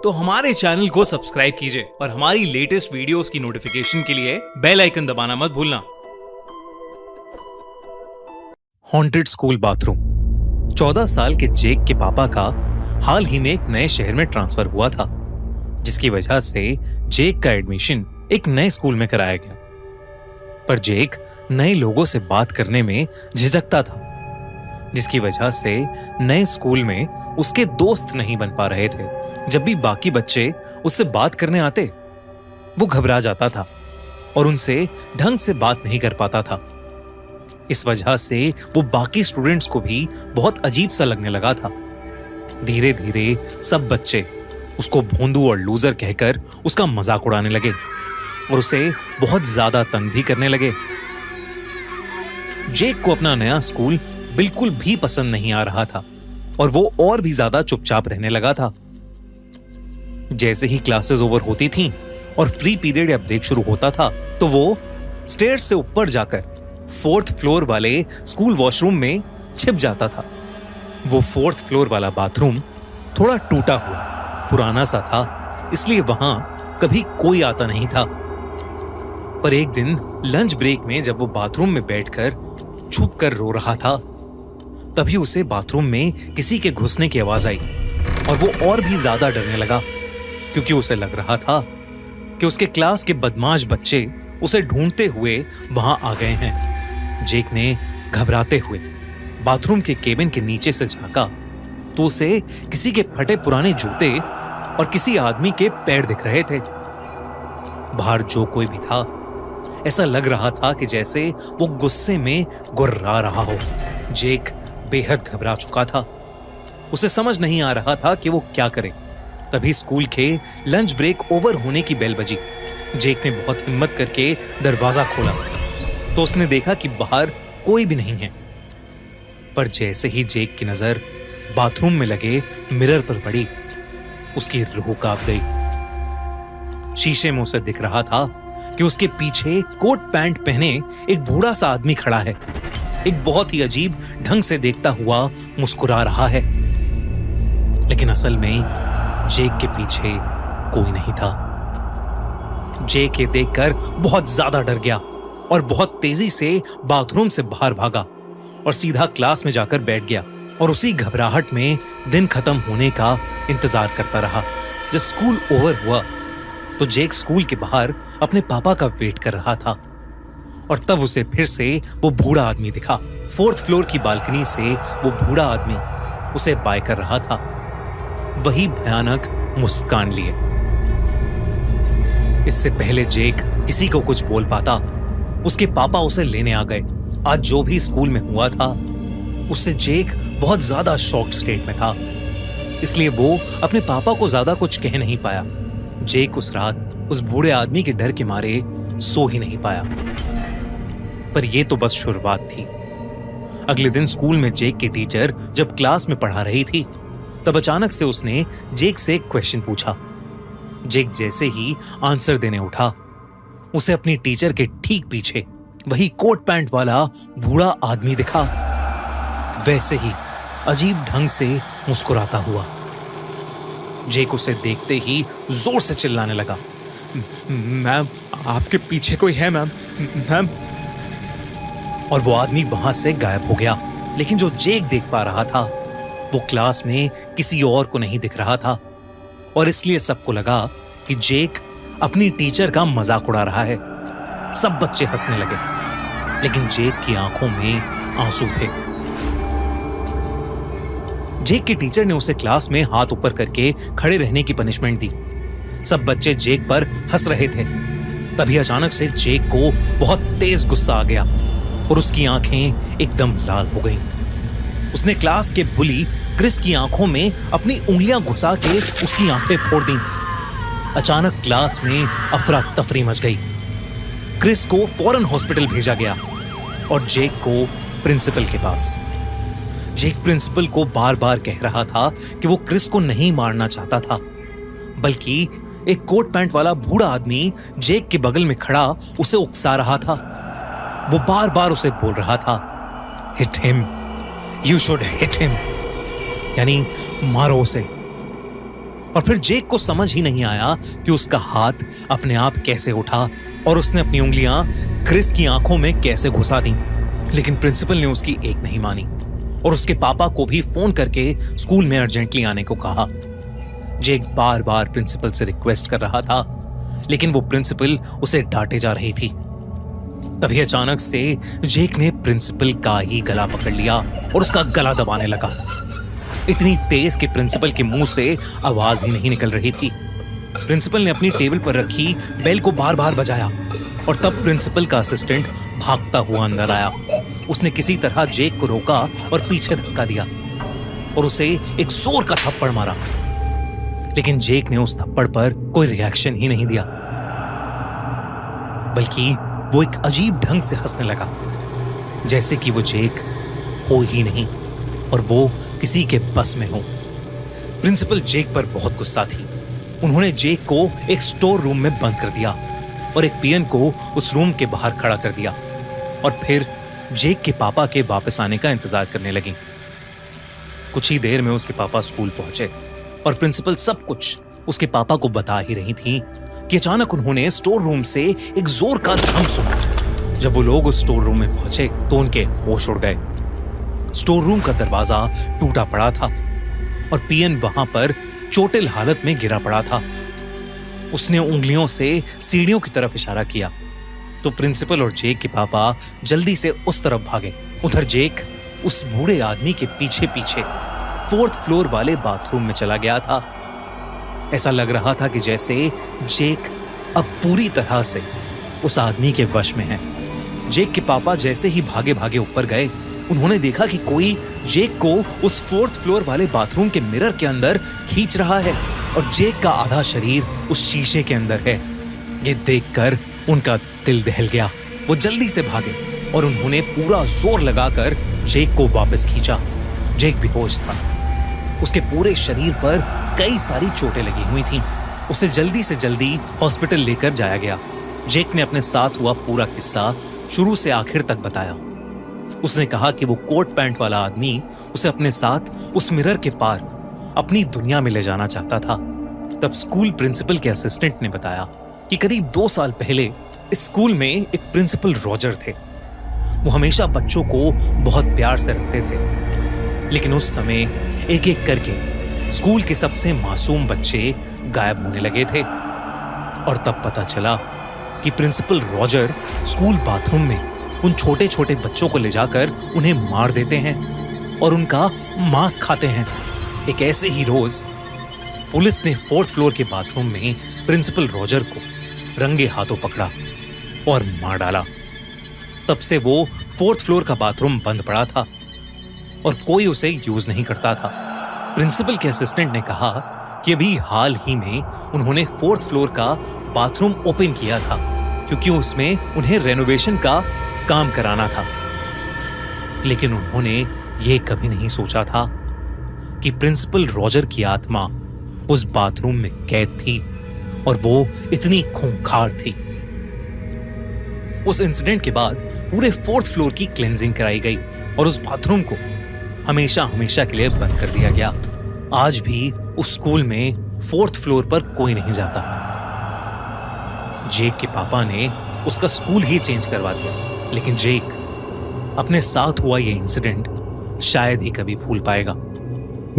तो हमारे चैनल को सब्सक्राइब कीजिए और हमारी लेटेस्ट वीडियोस की नोटिफिकेशन के लिए बेल आइकन दबाना मत भूलना। Haunted school bathroom. 14 साल के जेक के पापा का हाल ही में एक नए शहर में ट्रांसफर हुआ था, जिसकी वजह से जेक का एडमिशन एक नए स्कूल में कराया गया। पर जेक नए लोगों से बात करने में झिझकता था, जिसकी वजह से नए स्कूल में उसके दोस्त नहीं बन पा रहे थे। जब भी बाकी बच्चे उससे बात करने आते, वो घबरा जाता था और उनसे ढंग से बात नहीं कर पाता था। इस वजह से वो बाकी स्टूडेंट्स को भी बहुत अजीब सा लगने लगा था। धीरे धीरे सब बच्चे उसको भोंदू और लूजर कहकर उसका मजाक उड़ाने लगे और उसे बहुत ज्यादा तंग भी करने लगे। जेक को अपना नया स्कूल बिल्कुल भी पसंद नहीं आ रहा था और वो और भी ज्यादा चुपचाप रहने लगा था। जैसे ही क्लासेस ओवर होती थीं और फ्री पीरियड या ब्रेक शुरू होता था, तो वो स्टेयर्स से ऊपर जाकर 4th फ्लोर वाले स्कूल वॉशरूम में छिप जाता था। वो 4th फ्लोर वाला बाथरूम थोड़ा टूटा हुआ, पुराना सा था, इसलिए वहां कभी कोई आता नहीं था। पर एक दिन लंच ब्रेक में जब वो बाथरूम में बैठकर छुप कर रो रहा था, तभी उसे बाथरूम में किसी के घुसने की आवाज आई और वो और भी ज्यादा डरने लगा, क्योंकि उसे लग रहा था कि उसके क्लास के बदमाश बच्चे उसे ढूंढते हुए वहां आ गए हैं। जेक ने घबराते हुए बाथरूम के केबिन के नीचे से झांका तो उसे किसी के फटे पुराने जूते और किसी आदमी के पैर दिख रहे थे। बाहर जो कोई भी था, ऐसा लग रहा था कि जैसे वो गुस्से में गुर्रा रहा हो। जेक बेहद घबरा चुका था। उसे समझ नहीं आ रहा था कि वो क्या करे। तभी स्कूल के लंच ब्रेक ओवर होने की बेल बजी। जेक ने बहुत हिम्मत करके दरवाजा खोला तो उसने देखा कि बाहर कोई भी नहीं है। पर जैसे ही जेक की नजर बाथरूम में लगे मिरर पर पड़ी, उसकी रूह कांप गई। शीशे में उसे दिख रहा था कि उसके पीछे कोट पैंट पहने एक बूढ़ा सा आदमी खड़ा है। एक बहुत ही अजीब ढंग से देखता हुआ मुस्कुरा रहा है। लेकिन असल में जेक के पीछे कोई नहीं था। जेक ये देखकर बहुत ज्यादा डर गया और बहुत तेजी से बाथरूम से बाहर भागा और सीधा क्लास में जाकर बैठ गया और उसी घबराहट में दिन खत्म होने का इंतजार करता रहा। जब स्कूल ओवर हुआ तो जेक स्कूल के बाहर अपने पापा का वेट कर रहा था और तब उसे फिर से वो बूढ़ा आदमी दिखा। 4th फ्लोर की बालकनी से वो बूढ़ा आदमी उसे बाय कर रहा था, वही भयानक मुस्कान लिए। इससे पहले जेक किसी को कुछ बोल पाता, उसके पापा उसे लेने आ गए। आज जो भी स्कूल में हुआ था, उससे जेक बहुत ज्यादा शॉक्ड स्टेट में था, इसलिए वो अपने पापा को ज्यादा कुछ कह नहीं पाया। जेक उस रात उस बूढ़े आदमी के डर के मारे सो ही नहीं पाया। पर यह तो बस शुरुआत थी। अगले दिन स्कूल में जेक की टीचर जब क्लास में पढ़ा रही थी, तब अचानक से उसने जेक से एक क्वेश्चन पूछा। जेक जैसे ही आंसर देने उठा, उसे अपनी टीचर के ठीक पीछे वही कोट पैंट वाला बूढ़ा आदमी दिखा, वैसे ही अजीब ढंग से मुस्कुराता हुआ। जेक उसे देखते ही जोर से चिल्लाने लगा, मैम, आपके पीछे कोई है मैम, मैम। और वो आदमी वहां से गायब हो गया। लेकिन जो जेक देख पा रहा था, वो क्लास में किसी और को नहीं दिख रहा था और इसलिए सबको लगा कि जेक अपनी टीचर का मजाक उड़ा रहा है। सब बच्चे हंसने लगे, लेकिन जेक की आंखों में आंसू थे। जेक की टीचर ने उसे क्लास में हाथ ऊपर करके खड़े रहने की पनिशमेंट दी। सब बच्चे जेक पर हंस रहे थे। तभी अचानक से जेक को बहुत तेज गुस्सा आ गया और उसकी आंखें एकदम लाल हो गईं। उसने क्लास के बुली क्रिस की आंखों में अपनी उंगलियां घुसा के उसकी आंखें फोड़ दी। अचानक क्लास में अफरा तफरी मच गई। क्रिस को फौरन हॉस्पिटल भेजा गया और जेक को प्रिंसिपल के पास। जेक प्रिंसिपल को बार बार कह रहा था कि वो क्रिस को नहीं मारना चाहता था, बल्कि एक कोट पैंट वाला बूढ़ा आदमी जेक के बगल में खड़ा उसे उकसा रहा था। वो बार बार उसे बोल रहा था, hit him, you should hit him, यानी मारो उसे। और फिर जेक को समझ ही नहीं आया कि उसका हाथ अपने आप कैसे उठा और उसने अपनी उंगलियां क्रिस की आंखों में कैसे घुसा दी। लेकिन प्रिंसिपल ने उसकी एक नहीं मानी और उसके पापा को भी फोन करके स्कूल में अर्जेंटली आने को कहा। जेक बार बार प्रिंसिपल से रिक्वेस्ट कर रहा था, लेकिन वो प्रिंसिपल उसे डांटे जा रही थी। तभी अचानक से जेक ने प्रिंसिपल का ही गला पकड़ लिया और उसका गला दबाने लगा, इतनी तेज कि प्रिंसिपल के मुंह से आवाज ही नहीं निकल रही थी। प्रिंसिपल ने अपनी टेबल पर रखी बेल को बार बार बजाया और तब प्रिंसिपल का असिस्टेंट भागता हुआ अंदर आया। उसने किसी तरह जेक को रोका और पीछे धक्का दिया और उसे एक जोर का थप्पड़ मारा, लेकिन जेक ने उस थप्पड़ पर कोई रिएक्शन ही नहीं दिया, बल्कि वो एक अजीब ढंग से हंसने लगा, जैसे कि वो जेक हो ही नहीं और वो किसी के बस में हो। प्रिंसिपल जेक पर बहुत गुस्सा थी। उन्होंने जेक को एक स्टोर रूम में बंद कर दिया और एक पियन को उस रूम के बाहर खड़ा कर दिया और फिर जेक के पापा के वापस आने का इंतजार करने लगी। कुछ ही देर में उसके पापा स्कूल पहुंचे और प्रिंसिपल सब कुछ उसके पापा को बता ही रही थी कि अचानक उन्होंने स्टोर रूम से एक जोर का धम सुना। जब वो लोग उस स्टोर रूम में पहुंचे तो उनके होश उड़ गए। स्टोर रूम का दरवाजा टूटा पड़ा था और पियन वहां पर चोटिल हालत में गिरा पड़ा था। उसने उंगलियों से सीढ़ियों की तरफ इशारा किया तो प्रिंसिपल और जेक के पापा जल्दी से उस तरफ भागे। उधर जेक उस बूढ़े आदमी के पीछे पीछे 4th फ्लोर वाले बाथरूम में चला गया था। ऐसा लग रहा था कि जैसे जेक अब पूरी तरह से उस आदमी के वश में है। जेक के पापा जैसे ही भागे भागे ऊपर गए, उन्होंने देखा कि कोई जेक को उस 4th फ्लोर वाले बाथरूम के मिरर के अंदर खींच रहा है और जेक का आधा शरीर उस शीशे के अंदर है। ये देखकर उनका दिल दहल गया। वो जल्दी से भागे और उन्होंने पूरा जोर लगाकर जेक को वापस खींचा। जेक बेहोश था। उसके पूरे शरीर पर कई सारी चोटें लगी हुई थीं। उसे जल्दी से जल्दी हॉस्पिटल लेकर जाया गया। जेक ने अपने साथ हुआ पूरा किस्सा शुरू से आखिर तक बताया। उसने कहा कि वो कोट पैंट वाला आदमी उसे अपने साथ उस मिरर के पार अपनी दुनिया में ले जाना चाहता था। तब स्कूल प्रिंसिपल के असिस्टेंट ने बताया कि करीब 2 साल पहले इस स्कूल में एक प्रिंसिपल रॉजर थे। वो हमेशा बच्चों को बहुत प्यार से रखते थे, लेकिन उस समय एक एक करके स्कूल के सबसे मासूम बच्चे गायब होने लगे थे और तब पता चला कि प्रिंसिपल रॉजर स्कूल बाथरूम में उन छोटे छोटे बच्चों को ले जाकर उन्हें मार देते हैं और उनका मांस खाते हैं। एक ऐसे ही रोज पुलिस ने 4th फ्लोर के बाथरूम में प्रिंसिपल रॉजर को रंगे हाथों पकड़ा और मार डाला। तब से वो 4th फ्लोर का बाथरूम बंद पड़ा था और कोई उसे यूज नहीं करता था। प्रिंसिपल के असिस्टेंट ने कहा कि अभी हाल ही में उन्होंने 4th फ्लोर का बाथरूम ओपन किया था क्योंकि उसमें उन्हें रेनोवेशन का काम कराना था, लेकिन उन्होंने ये कभी नहीं सोचा था कि प्रिंसिपल रॉजर की आत्मा उस बाथरूम में कैद थी और वो इतनी खूंखार थी। उस इंसिडेंट के बाद पूरे 4th फ्लोर की क्लेंजिंग कराई गई और उस बाथरूम को हमेशा हमेशा के लिए बंद कर दिया गया। आज भी उस स्कूल में 4th फ्लोर पर कोई नहीं जाता। जेक के पापा ने उसका स्कूल ही चेंज करवा दिया, लेकिन जेक अपने साथ हुआ ये इंसिडेंट शायद ही कभी भूल पाएगा।